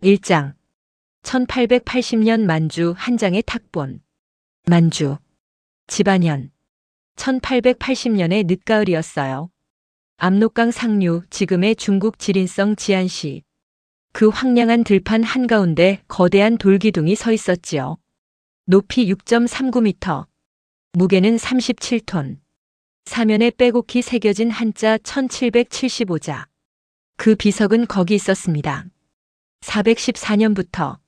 1장 1880년 만주 한 장의 탁본. 만주. 집안현. 1880년의 늦가을이었어요. 압록강 상류, 지금의 중국 지린성 지안시. 그 황량한 들판 한가운데 거대한 돌기둥이 서 있었지요. 높이 6.39m. 무게는 37톤. 사면에 빼곡히 새겨진 한자 1775자. 그 비석은 거기 있었습니다. 414년부터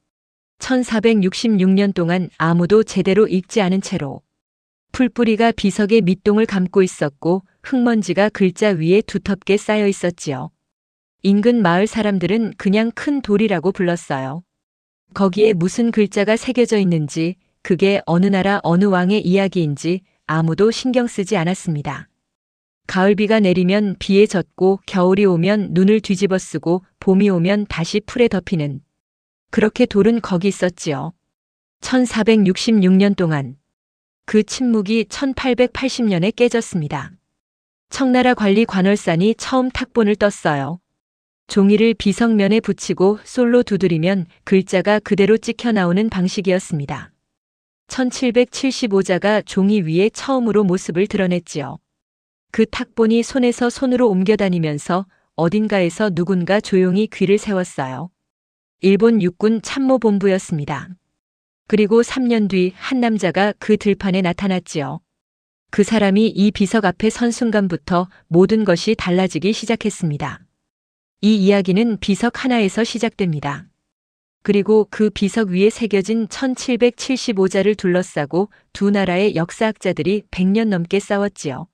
1466년 동안 아무도 제대로 읽지 않은 채로 풀뿌리가 비석의 밑동을 감고 있었고 흙먼지가 글자 위에 두텁게 쌓여 있었지요. 인근 마을 사람들은 그냥 큰 돌이라고 불렀어요. 거기에 무슨 글자가 새겨져 있는지, 그게 어느 나라 어느 왕의 이야기인지 아무도 신경 쓰지 않았습니다. 가을비가 내리면 비에 젖고 겨울이 오면 눈을 뒤집어 쓰고 봄이 오면 다시 풀에 덮이는, 그렇게 돌은 거기 있었지요. 1466년 동안. 그 침묵이 1880년에 깨졌습니다. 청나라 관리 관월산이 처음 탁본을 떴어요. 종이를 비석면에 붙이고 솔로 두드리면 글자가 그대로 찍혀 나오는 방식이었습니다. 1775자가 종이 위에 처음으로 모습을 드러냈지요. 그 탁본이 손에서 손으로 옮겨다니면서 어딘가에서 누군가 조용히 귀를 세웠어요. 일본 육군 참모본부였습니다. 그리고 3년 뒤 한 남자가 그 들판에 나타났지요. 그 사람이 이 비석 앞에 선 순간부터 모든 것이 달라지기 시작했습니다. 이 이야기는 비석 하나에서 시작됩니다. 그리고 그 비석 위에 새겨진 1775자를 둘러싸고 두 나라의 역사학자들이 100년 넘게 싸웠지요.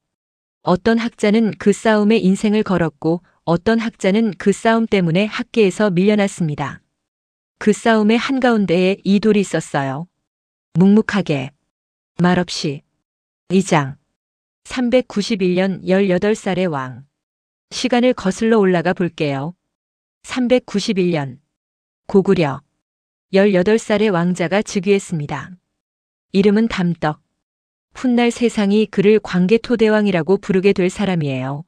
어떤 학자는 그 싸움에 인생을 걸었고 어떤 학자는 그 싸움 때문에 학계에서 밀려났습니다. 그 싸움의 한가운데에 이 돌이 있었어요. 묵묵하게, 말없이. 2장 391년 18살의 왕. 시간을 거슬러 올라가 볼게요. 391년. 고구려. 18살의 왕자가 즉위했습니다. 이름은 담덕. 훗날 세상이 그를 광개토대왕이라고 부르게 될 사람이에요.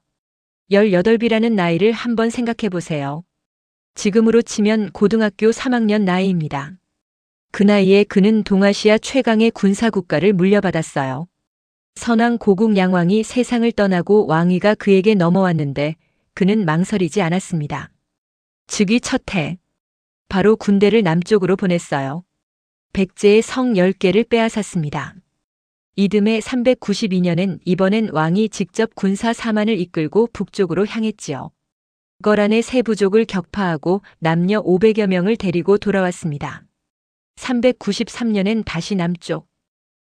18이라는 나이를 한번 생각해 보세요. 지금으로 치면 고등학교 3학년 나이입니다. 그 나이에 그는 동아시아 최강의 군사국가를 물려받았어요. 선왕 고국 양왕이 세상을 떠나고 왕위가 그에게 넘어왔는데 그는 망설이지 않았습니다. 즉위 첫 해, 바로 군대를 남쪽으로 보냈어요. 백제의 성 10개를 빼앗았습니다. 이듬해 392년엔 이번엔 왕이 직접 군사 4만을 이끌고 북쪽으로 향했지요. 거란의 세 부족을 격파하고 남녀 500여 명을 데리고 돌아왔습니다. 393년엔 다시 남쪽,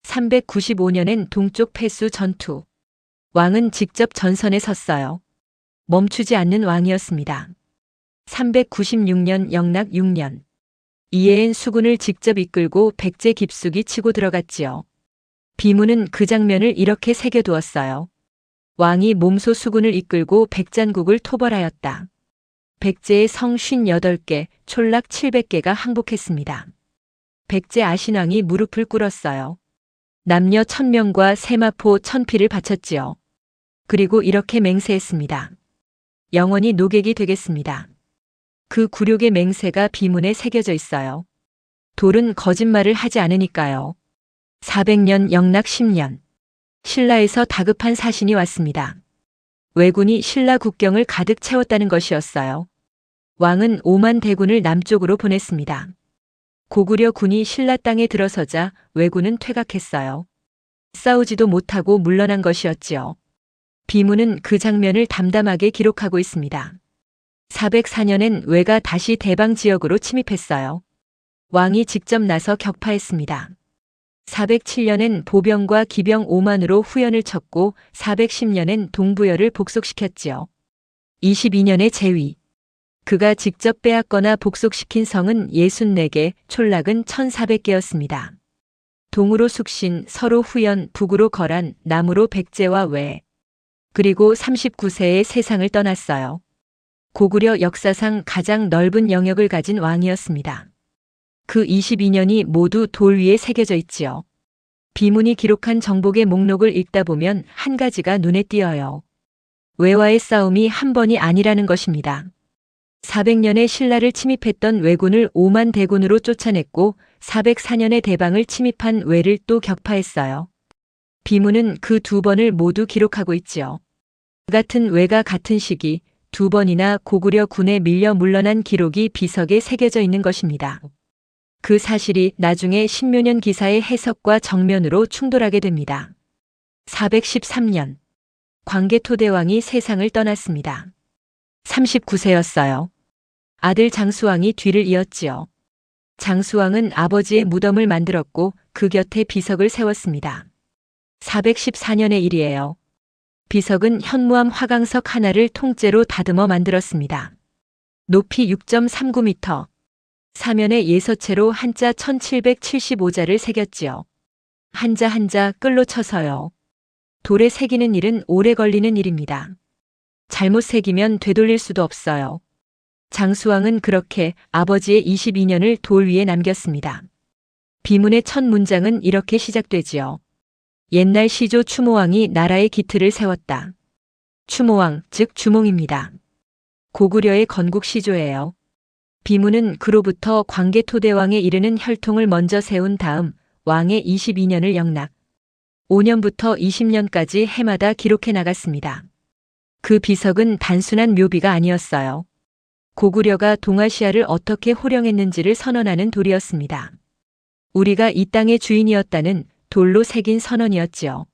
395년엔 동쪽 패수 전투. 왕은 직접 전선에 섰어요. 멈추지 않는 왕이었습니다. 396년 영락 6년. 이해엔 수군을 직접 이끌고 백제 깊숙이 치고 들어갔지요. 비문은 그 장면을 이렇게 새겨두었어요. 왕이 몸소 수군을 이끌고 백잔국을 토벌하였다. 백제의 성 58개, 촌락 700개가 항복했습니다. 백제 아신왕이 무릎을 꿇었어요. 남녀 1000명과 세마포 1000피를 바쳤지요. 그리고 이렇게 맹세했습니다. 영원히 노객이 되겠습니다. 그 굴욕의 맹세가 비문에 새겨져 있어요. 돌은 거짓말을 하지 않으니까요. 400년 영락 10년. 신라에서 다급한 사신이 왔습니다. 왜군이 신라 국경을 가득 채웠다는 것이었어요. 왕은 5만 대군을 남쪽으로 보냈습니다. 고구려 군이 신라 땅에 들어서자 왜군은 퇴각했어요. 싸우지도 못하고 물러난 것이었지요. 비문은 그 장면을 담담하게 기록하고 있습니다. 404년엔 왜가 다시 대방 지역으로 침입했어요. 왕이 직접 나서 격파했습니다. 407년엔 보병과 기병 5만으로 후연을 쳤고 410년엔 동부열을 복속시켰지요. 22년에 제위. 그가 직접 빼앗거나 복속시킨 성은 64개, 촌락은 1400개였습니다. 동으로 숙신, 서로 후연, 북으로 거란, 남으로 백제와 왜. 그리고 39세에 세상을 떠났어요. 고구려 역사상 가장 넓은 영역을 가진 왕이었습니다. 그 22년이 모두 돌 위에 새겨져 있지요. 비문이 기록한 정복의 목록을 읽다 보면 한 가지가 눈에 띄어요. 왜와의 싸움이 한 번이 아니라는 것입니다. 400년에 신라를 침입했던 왜군을 5만 대군으로 쫓아냈고 404년에 대방을 침입한 왜를 또 격파했어요. 비문은 그 두 번을 모두 기록하고 있지요. 같은 왜가 같은 시기 두 번이나 고구려 군에 밀려 물러난 기록이 비석에 새겨져 있는 것입니다. 그 사실이 나중에 신묘년 기사의 해석과 정면으로 충돌하게 됩니다. 413년 광개토대왕이 세상을 떠났습니다. 39세였어요. 아들 장수왕이 뒤를 이었지요. 장수왕은 아버지의 무덤을 만들었고 그 곁에 비석을 세웠습니다. 414년의 일이에요. 비석은 현무암 화강석 하나를 통째로 다듬어 만들었습니다. 높이 6.39m, 사면에 예서체로 한자 1775자를 새겼지요. 한자 한자 끌로 쳐서요. 돌에 새기는 일은 오래 걸리는 일입니다. 잘못 새기면 되돌릴 수도 없어요. 장수왕은 그렇게 아버지의 22년을 돌 위에 남겼습니다. 비문의 첫 문장은 이렇게 시작되지요. 옛날 시조 추모왕이 나라의 기틀을 세웠다. 추모왕, 즉 주몽입니다. 고구려의 건국 시조예요. 비문은 그로부터 광개토대왕에 이르는 혈통을 먼저 세운 다음 왕의 22년을 영락, 5년부터 20년까지 해마다 기록해 나갔습니다. 그 비석은 단순한 묘비가 아니었어요. 고구려가 동아시아를 어떻게 호령했는지를 선언하는 돌이었습니다. 우리가 이 땅의 주인이었다는 돌로 새긴 선언이었지요.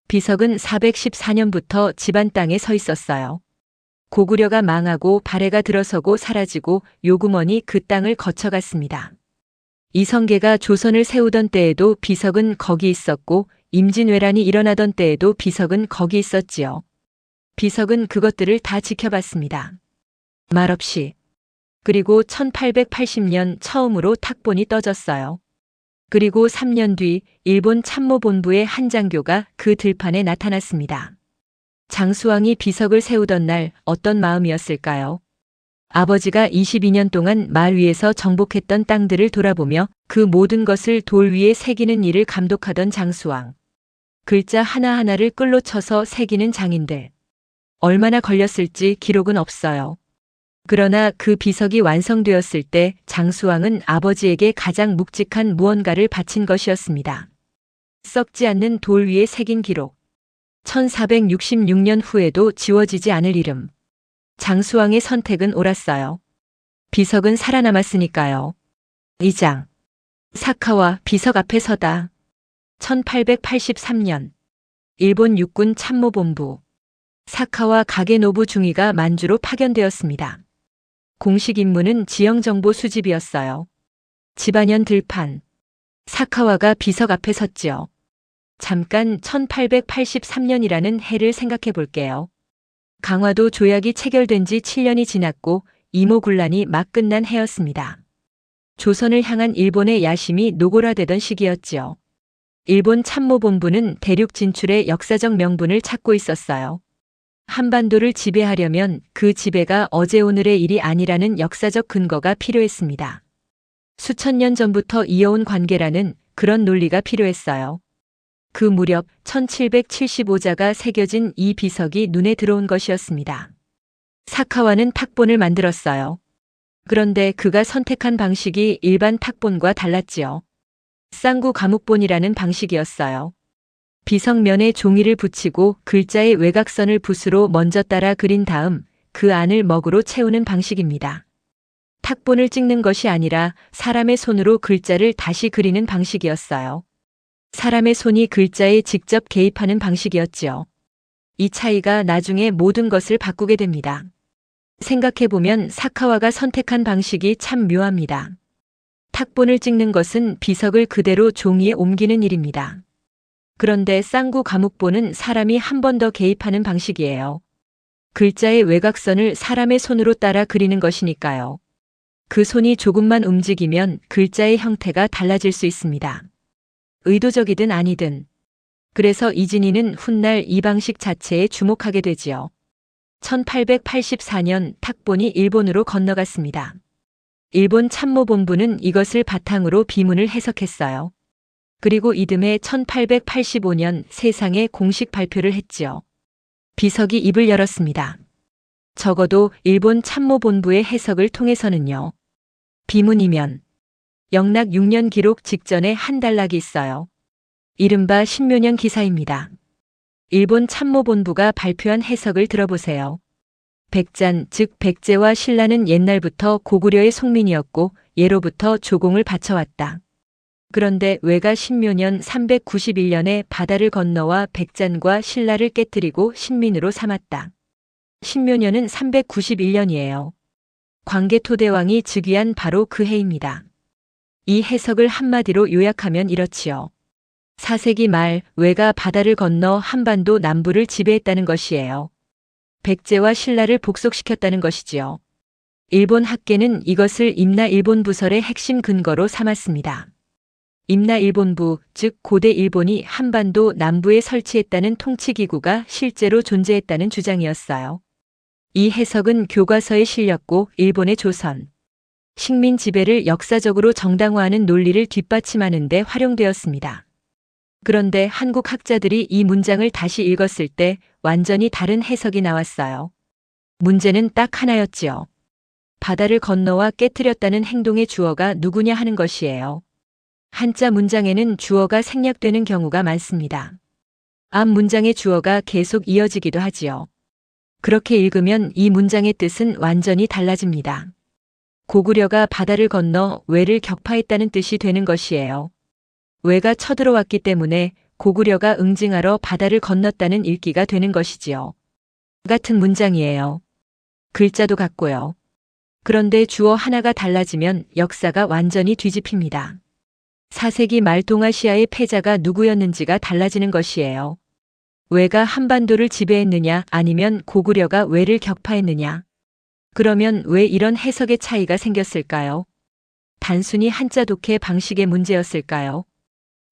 비석은 414년부터 집안 땅에 서 있었어요. 고구려가 망하고 발해가 들어서고 사라지고 요구먼이 그 땅을 거쳐갔습니다. 이성계가 조선을 세우던 때에도 비석은 거기 있었고 임진왜란이 일어나던 때에도 비석은 거기 있었지요. 비석은 그것들을 다 지켜봤습니다. 말없이. 그리고 1880년 처음으로 탁본이 떠졌어요. 그리고 3년 뒤 일본 참모본부의 한 장교가 그 들판에 나타났습니다. 장수왕이 비석을 세우던 날 어떤 마음이었을까요? 아버지가 22년 동안 말 위에서 정복했던 땅들을 돌아보며 그 모든 것을 돌 위에 새기는 일을 감독하던 장수왕. 글자 하나하나를 끌로 쳐서 새기는 장인들. 얼마나 걸렸을지 기록은 없어요. 그러나 그 비석이 완성되었을 때 장수왕은 아버지에게 가장 묵직한 무언가를 바친 것이었습니다. 썩지 않는 돌 위에 새긴 기록. 1466년 후에도 지워지지 않을 이름. 장수왕의 선택은 옳았어요. 비석은 살아남았으니까요. 2장. 사카와 비석 앞에 서다. 1883년. 일본 육군 참모본부. 사카와 가게노부 중위가 만주로 파견되었습니다. 공식 임무는 지형정보 수집이었어요. 집안현 들판. 사카와가 비석 앞에 섰지요. 잠깐 1883년이라는 해를 생각해 볼게요. 강화도 조약이 체결된 지 7년이 지났고 이모군란이 막 끝난 해였습니다. 조선을 향한 일본의 야심이 노골화되던 시기였지요. 일본 참모본부는 대륙 진출의 역사적 명분을 찾고 있었어요. 한반도를 지배하려면 그 지배가 어제 오늘의 일이 아니라는 역사적 근거가 필요했습니다. 수천 년 전부터 이어온 관계라는 그런 논리가 필요했어요. 그 무렵 1775자가 새겨진 이 비석이 눈에 들어온 것이었습니다. 사카와는 탁본을 만들었어요. 그런데 그가 선택한 방식이 일반 탁본과 달랐지요. 쌍구 가묵본이라는 방식이었어요. 비석면에 종이를 붙이고 글자의 외곽선을 붓으로 먼저 따라 그린 다음 그 안을 먹으로 채우는 방식입니다. 탁본을 찍는 것이 아니라 사람의 손으로 글자를 다시 그리는 방식이었어요. 사람의 손이 글자에 직접 개입하는 방식이었지요. 이 차이가 나중에 모든 것을 바꾸게 됩니다. 생각해보면 사카와가 선택한 방식이 참 묘합니다. 탁본을 찍는 것은 비석을 그대로 종이에 옮기는 일입니다. 그런데 쌍구 가묵본은 사람이 한 번 더 개입하는 방식이에요. 글자의 외곽선을 사람의 손으로 따라 그리는 것이니까요. 그 손이 조금만 움직이면 글자의 형태가 달라질 수 있습니다. 의도적이든 아니든. 그래서 이진희는 훗날 이 방식 자체에 주목하게 되지요. 1884년 탁본이 일본으로 건너갔습니다. 일본 참모본부는 이것을 바탕으로 비문을 해석했어요. 그리고 이듬해 1885년 세상에 공식 발표를 했지요. 비석이 입을 열었습니다. 적어도 일본 참모본부의 해석을 통해서는요. 비문이면 영락 6년 기록 직전에 한 단락이 있어요. 이른바 신묘년 기사입니다. 일본 참모본부가 발표한 해석을 들어보세요. 백잔, 즉 백제와 신라는 옛날부터 고구려의 속민이었고 예로부터 조공을 바쳐왔다. 그런데 왜가 신묘년 391년에 바다를 건너와 백잔과 신라를 깨뜨리고 신민으로 삼았다. 신묘년은 391년이에요. 광개토대왕이 즉위한 바로 그 해입니다. 이 해석을 한마디로 요약하면 이렇지요. 4세기 말 왜가 바다를 건너 한반도 남부를 지배했다는 것이에요. 백제와 신라를 복속시켰다는 것이지요. 일본 학계는 이것을 임나일본부설의 핵심 근거로 삼았습니다. 임나일본부, 즉 고대 일본이 한반도 남부에 설치했다는 통치기구가 실제로 존재했다는 주장이었어요. 이 해석은 교과서에 실렸고 일본의 조선, 식민 지배를 역사적으로 정당화하는 논리를 뒷받침하는 데 활용되었습니다. 그런데 한국 학자들이 이 문장을 다시 읽었을 때 완전히 다른 해석이 나왔어요. 문제는 딱 하나였지요. 바다를 건너와 깨뜨렸다는 행동의 주어가 누구냐 하는 것이에요. 한자 문장에는 주어가 생략되는 경우가 많습니다. 앞 문장의 주어가 계속 이어지기도 하지요. 그렇게 읽으면 이 문장의 뜻은 완전히 달라집니다. 고구려가 바다를 건너 왜를 격파했다는 뜻이 되는 것이에요. 왜가 쳐들어왔기 때문에 고구려가 응징하러 바다를 건넜다는 읽기가 되는 것이지요. 같은 문장이에요. 글자도 같고요. 그런데 주어 하나가 달라지면 역사가 완전히 뒤집힙니다. 4세기 말 동아시아의 패자가 누구였는지가 달라지는 것이에요. 왜가 한반도를 지배했느냐 아니면 고구려가 왜를 격파했느냐. 그러면 왜 이런 해석의 차이가 생겼을까요? 단순히 한자 독해 방식의 문제였을까요?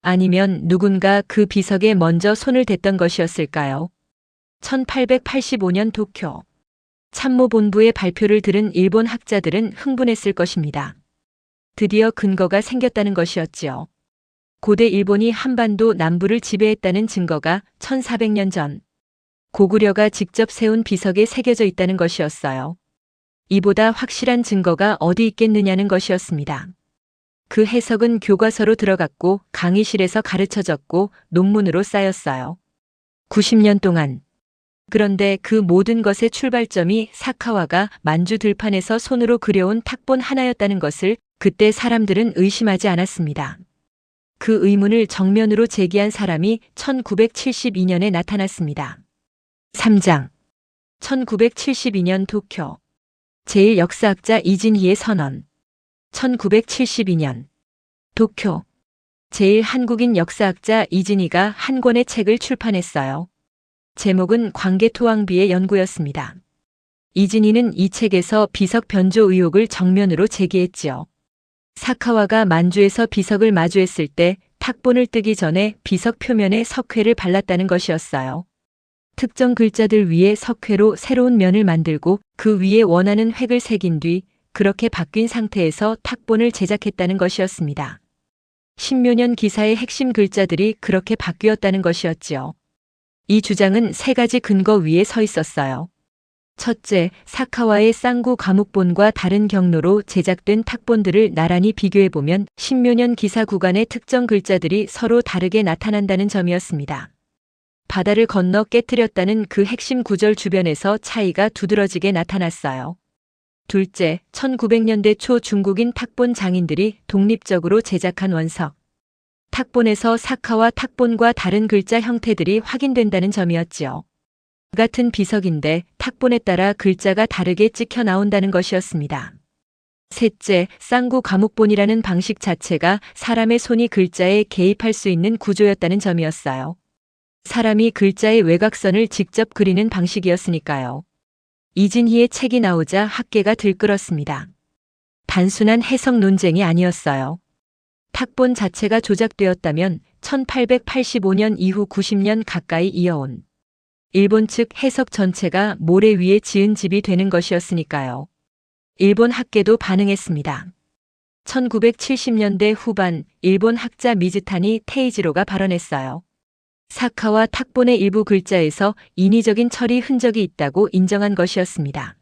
아니면 누군가 그 비석에 먼저 손을 댔던 것이었을까요? 1885년 도쿄 참모본부의 발표를 들은 일본 학자들은 흥분했을 것입니다. 드디어 근거가 생겼다는 것이었지요. 고대 일본이 한반도 남부를 지배했다는 증거가 1400년 전 고구려가 직접 세운 비석에 새겨져 있다는 것이었어요. 이보다 확실한 증거가 어디 있겠느냐는 것이었습니다. 그 해석은 교과서로 들어갔고 강의실에서 가르쳐졌고 논문으로 쌓였어요. 90년 동안. 그런데 그 모든 것의 출발점이 사카와가 만주 들판에서 손으로 그려온 탁본 하나였다는 것을 그때 사람들은 의심하지 않았습니다. 그 의문을 정면으로 제기한 사람이 1972년에 나타났습니다. 3장 1972년 도쿄 제1역사학자 이진희의 선언 1972년 도쿄 제1한국인 역사학자 이진희가 한 권의 책을 출판했어요. 제목은 광개토왕비의 연구였습니다. 이진희는 이 책에서 비석 변조 의혹을 정면으로 제기했지요. 사카와가 만주에서 비석을 마주했을 때 탁본을 뜨기 전에 비석 표면에 석회를 발랐다는 것이었어요. 특정 글자들 위에 석회로 새로운 면을 만들고 그 위에 원하는 획을 새긴 뒤 그렇게 바뀐 상태에서 탁본을 제작했다는 것이었습니다. 신묘년 기사의 핵심 글자들이 그렇게 바뀌었다는 것이었지요. 이 주장은 세 가지 근거 위에 서 있었어요. 첫째, 사카와의 쌍구 과목본과 다른 경로로 제작된 탁본들을 나란히 비교해보면 신묘년 기사 구간의 특정 글자들이 서로 다르게 나타난다는 점이었습니다. 바다를 건너 깨뜨렸다는 그 핵심 구절 주변에서 차이가 두드러지게 나타났어요. 둘째, 1900년대 초 중국인 탁본 장인들이 독립적으로 제작한 원석. 탁본에서 사카와 탁본과 다른 글자 형태들이 확인된다는 점이었지요. 같은 비석인데 탁본에 따라 글자가 다르게 찍혀 나온다는 것이었습니다. 셋째, 쌍구 과목본이라는 방식 자체가 사람의 손이 글자에 개입할 수 있는 구조였다는 점이었어요. 사람이 글자의 외곽선을 직접 그리는 방식이었으니까요. 이진희의 책이 나오자 학계가 들끓었습니다. 단순한 해석 논쟁이 아니었어요. 탁본 자체가 조작되었다면 1885년 이후 90년 가까이 이어온 일본 측 해석 전체가 모래 위에 지은 집이 되는 것이었으니까요. 일본 학계도 반응했습니다. 1970년대 후반 일본 학자 미즈타니 테이지로가 발언했어요. 사카와 탁본의 일부 글자에서 인위적인 처리 흔적이 있다고 인정한 것이었습니다.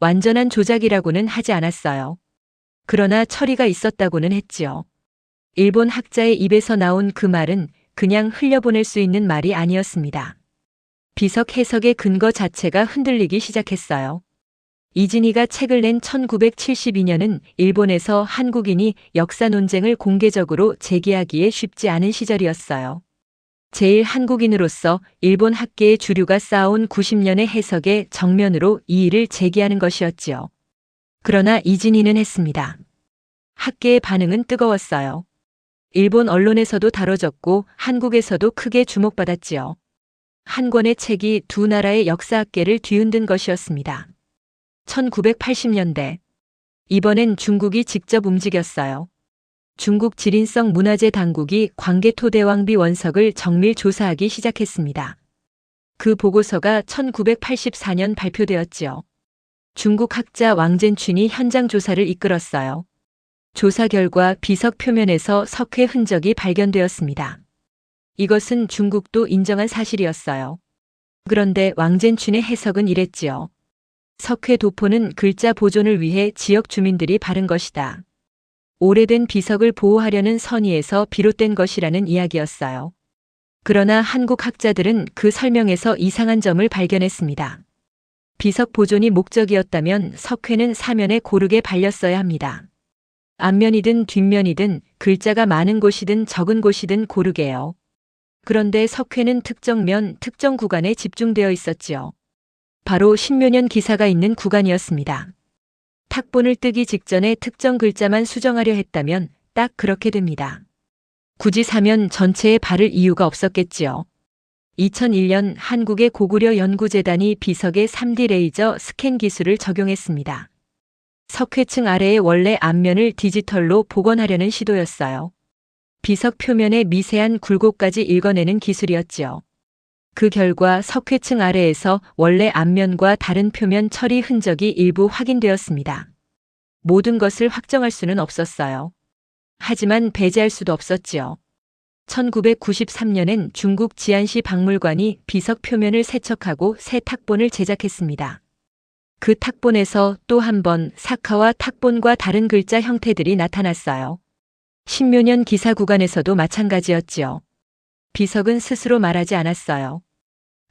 완전한 조작이라고는 하지 않았어요. 그러나 처리가 있었다고는 했지요. 일본 학자의 입에서 나온 그 말은 그냥 흘려보낼 수 있는 말이 아니었습니다. 비석 해석의 근거 자체가 흔들리기 시작했어요. 이진이가 책을 낸 1972년은 일본에서 한국인이 역사 논쟁을 공개적으로 제기하기에 쉽지 않은 시절이었어요. 제일 한국인으로서 일본 학계의 주류가 쌓아온 90년의 해석에 정면으로 이의를 제기하는 것이었지요. 그러나 이진이는 했습니다. 학계의 반응은 뜨거웠어요. 일본 언론에서도 다뤄졌고 한국에서도 크게 주목받았지요. 한 권의 책이 두 나라의 역사학계를 뒤흔든 것이었습니다. 1980년대. 이번엔 중국이 직접 움직였어요. 중국 지린성 문화재 당국이 광개토대왕비 원석을 정밀 조사하기 시작했습니다. 그 보고서가 1984년 발표되었지요. 중국 학자 왕젠춘이 현장 조사를 이끌었어요. 조사 결과 비석 표면에서 석회 흔적이 발견되었습니다. 이것은 중국도 인정한 사실이었어요. 그런데 왕젠춘의 해석은 이랬지요. 석회 도포는 글자 보존을 위해 지역 주민들이 바른 것이다. 오래된 비석을 보호하려는 선의에서 비롯된 것이라는 이야기였어요. 그러나 한국 학자들은 그 설명에서 이상한 점을 발견했습니다. 비석 보존이 목적이었다면 석회는 사면에 고르게 발렸어야 합니다. 앞면이든 뒷면이든 글자가 많은 곳이든 적은 곳이든 고르게요. 그런데 석회는 특정 면, 특정 구간에 집중되어 있었지요. 바로 신묘년 기사가 있는 구간이었습니다. 탁본을 뜨기 직전에 특정 글자만 수정하려 했다면 딱 그렇게 됩니다. 굳이 사면 전체에 바를 이유가 없었겠지요. 2001년 한국의 고구려 연구재단이 비석의 3D 레이저 스캔 기술을 적용했습니다. 석회층 아래의 원래 앞면을 디지털로 복원하려는 시도였어요. 비석 표면의 미세한 굴곡까지 읽어내는 기술이었지요. 그 결과 석회층 아래에서 원래 앞면과 다른 표면 처리 흔적이 일부 확인되었습니다. 모든 것을 확정할 수는 없었어요. 하지만 배제할 수도 없었지요. 1993년엔 중국 지안시 박물관이 비석 표면을 세척하고 새 탁본을 제작했습니다. 그 탁본에서 또 한 번 사카와 탁본과 다른 글자 형태들이 나타났어요. 신묘년 기사 구간에서도 마찬가지였지요. 비석은 스스로 말하지 않았어요.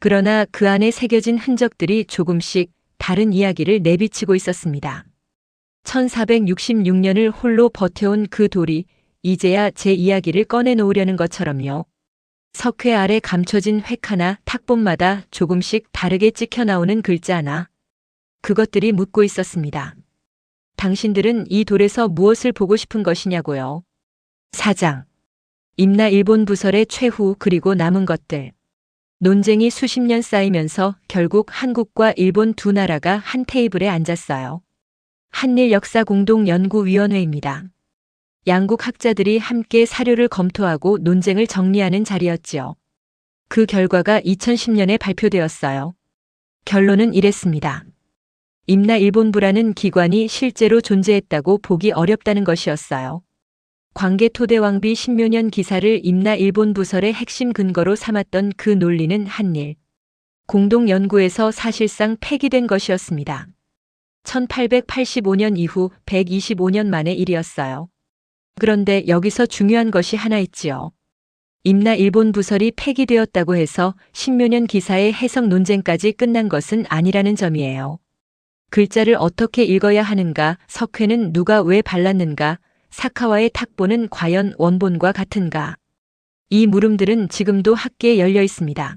그러나 그 안에 새겨진 흔적들이 조금씩 다른 이야기를 내비치고 있었습니다. 1466년을 홀로 버텨온 그 돌이 이제야 제 이야기를 꺼내놓으려는 것처럼요. 석회 아래 감춰진 획 하나, 탁본마다 조금씩 다르게 찍혀 나오는 글자 하나. 그것들이 묻고 있었습니다. 당신들은 이 돌에서 무엇을 보고 싶은 것이냐고요. 사장. 임나 일본 부설의 최후 그리고 남은 것들. 논쟁이 수십 년 쌓이면서 결국 한국과 일본 두 나라가 한 테이블에 앉았어요. 한일역사공동연구위원회입니다. 양국 학자들이 함께 사료를 검토하고 논쟁을 정리하는 자리였지요. 그 결과가 2010년에 발표되었어요. 결론은 이랬습니다. 임나 일본부라는 기관이 실제로 존재했다고 보기 어렵다는 것이었어요. 광개토대왕비 신묘년 기사를 임나 일본 부설의 핵심 근거로 삼았던 그 논리는 한일 공동연구에서 사실상 폐기된 것이었습니다. 1885년 이후 125년 만의 일이었어요. 그런데 여기서 중요한 것이 하나 있지요. 임나 일본 부설이 폐기되었다고 해서 신묘년 기사의 해석 논쟁까지 끝난 것은 아니라는 점이에요. 글자를 어떻게 읽어야 하는가, 석회는 누가 왜 발랐는가, 사카와의 탁본은 과연 원본과 같은가. 이 물음들은 지금도 학계에 열려 있습니다.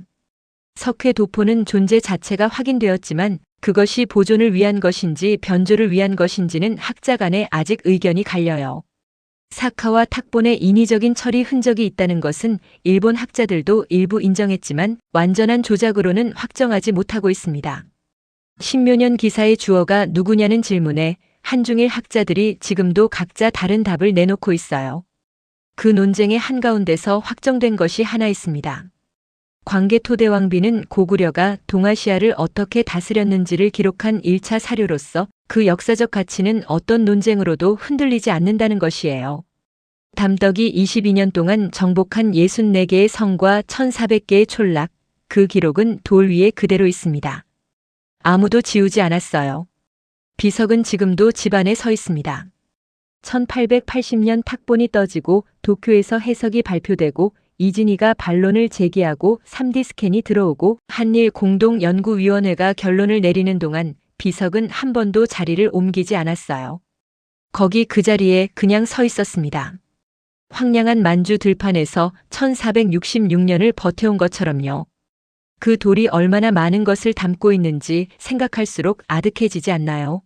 석회 도포는 존재 자체가 확인되었지만 그것이 보존을 위한 것인지 변조를 위한 것인지는 학자 간에 아직 의견이 갈려요. 사카와 탁본의 인위적인 처리 흔적이 있다는 것은 일본 학자들도 일부 인정했지만 완전한 조작으로는 확정하지 못하고 있습니다. 신묘년 기사의 주어가 누구냐는 질문에 한중일 학자들이 지금도 각자 다른 답을 내놓고 있어요. 그 논쟁의 한가운데서 확정된 것이 하나 있습니다. 광개토대왕비는 고구려가 동아시아를 어떻게 다스렸는지를 기록한 1차 사료로서 그 역사적 가치는 어떤 논쟁으로도 흔들리지 않는다는 것이에요. 담덕이 22년 동안 정복한 64개의 성과 1400개의 촌락, 그 기록은 돌 위에 그대로 있습니다. 아무도 지우지 않았어요. 비석은 지금도 집안에 서 있습니다. 1880년 탁본이 떠지고 도쿄에서 해석이 발표되고 이진희가 반론을 제기하고 3D 스캔이 들어오고 한일 공동연구위원회가 결론을 내리는 동안 비석은 한 번도 자리를 옮기지 않았어요. 거기 그 자리에 그냥 서 있었습니다. 황량한 만주 들판에서 1466년을 버텨온 것처럼요. 그 돌이 얼마나 많은 것을 담고 있는지 생각할수록 아득해지지 않나요?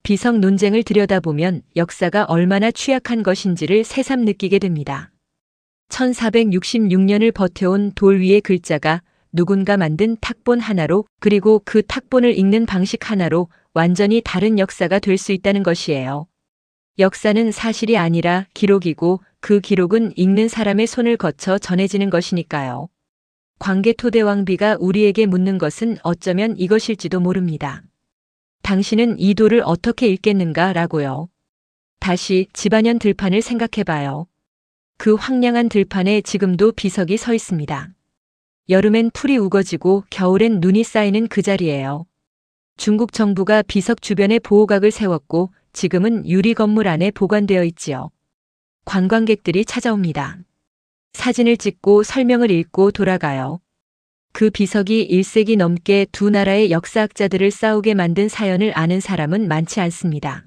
비석 논쟁을 들여다보면 역사가 얼마나 취약한 것인지를 새삼 느끼게 됩니다. 1466년을 버텨온 돌 위의 글자가 누군가 만든 탁본 하나로 그리고 그 탁본을 읽는 방식 하나로 완전히 다른 역사가 될 수 있다는 것이에요. 역사는 사실이 아니라 기록이고 그 기록은 읽는 사람의 손을 거쳐 전해지는 것이니까요. 광개토대왕비가 우리에게 묻는 것은 어쩌면 이것일지도 모릅니다. 당신은 이 돌을 어떻게 읽겠는가 라고요. 다시 집안현 들판을 생각해봐요. 그 황량한 들판에 지금도 비석이 서 있습니다. 여름엔 풀이 우거지고 겨울엔 눈이 쌓이는 그 자리예요. 중국 정부가 비석 주변에 보호각을 세웠고 지금은 유리 건물 안에 보관되어 있지요. 관광객들이 찾아옵니다. 사진을 찍고 설명을 읽고 돌아가요. 그 비석이 1세기 넘게 두 나라의 역사학자들을 싸우게 만든 사연을 아는 사람은 많지 않습니다.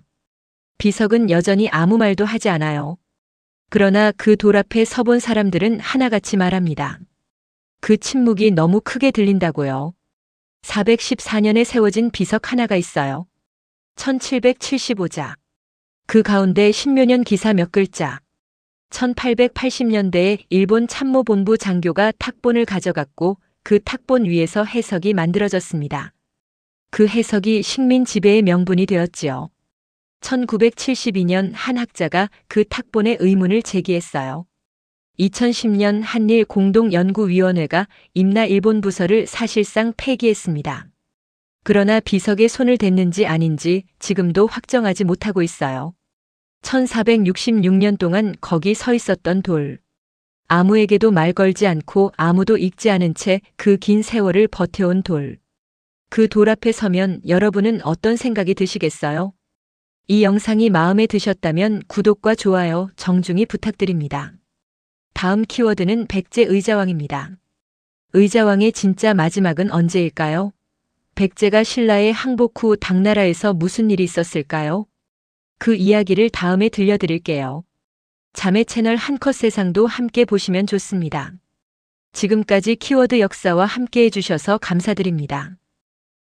비석은 여전히 아무 말도 하지 않아요. 그러나 그 돌 앞에 서본 사람들은 하나같이 말합니다. 그 침묵이 너무 크게 들린다고요. 414년에 세워진 비석 하나가 있어요. 1775자. 그 가운데 신묘년 기사 몇 글자. 1880년대에 일본 참모본부 장교가 탁본을 가져갔고 그 탁본 위에서 해석이 만들어졌습니다. 그 해석이 식민 지배의 명분이 되었지요. 1972년 한 학자가 그 탁본의 의문을 제기했어요. 2010년 한일 공동연구위원회가 임나 일본 부서를 사실상 폐기했습니다. 그러나 비석에 손을 댔는지 아닌지 지금도 확정하지 못하고 있어요. 1466년 동안 거기 서 있었던 돌. 아무에게도 말 걸지 않고 아무도 읽지 않은 채 그 긴 세월을 버텨온 돌. 그 돌 앞에 서면 여러분은 어떤 생각이 드시겠어요? 이 영상이 마음에 드셨다면 구독과 좋아요 정중히 부탁드립니다. 다음 키워드는 백제 의자왕입니다. 의자왕의 진짜 마지막은 언제일까요? 백제가 신라에 항복 후 당나라에서 무슨 일이 있었을까요? 그 이야기를 다음에 들려드릴게요. 자매 채널 한컷 세상도 함께 보시면 좋습니다. 지금까지 키워드 역사와 함께 해주셔서 감사드립니다.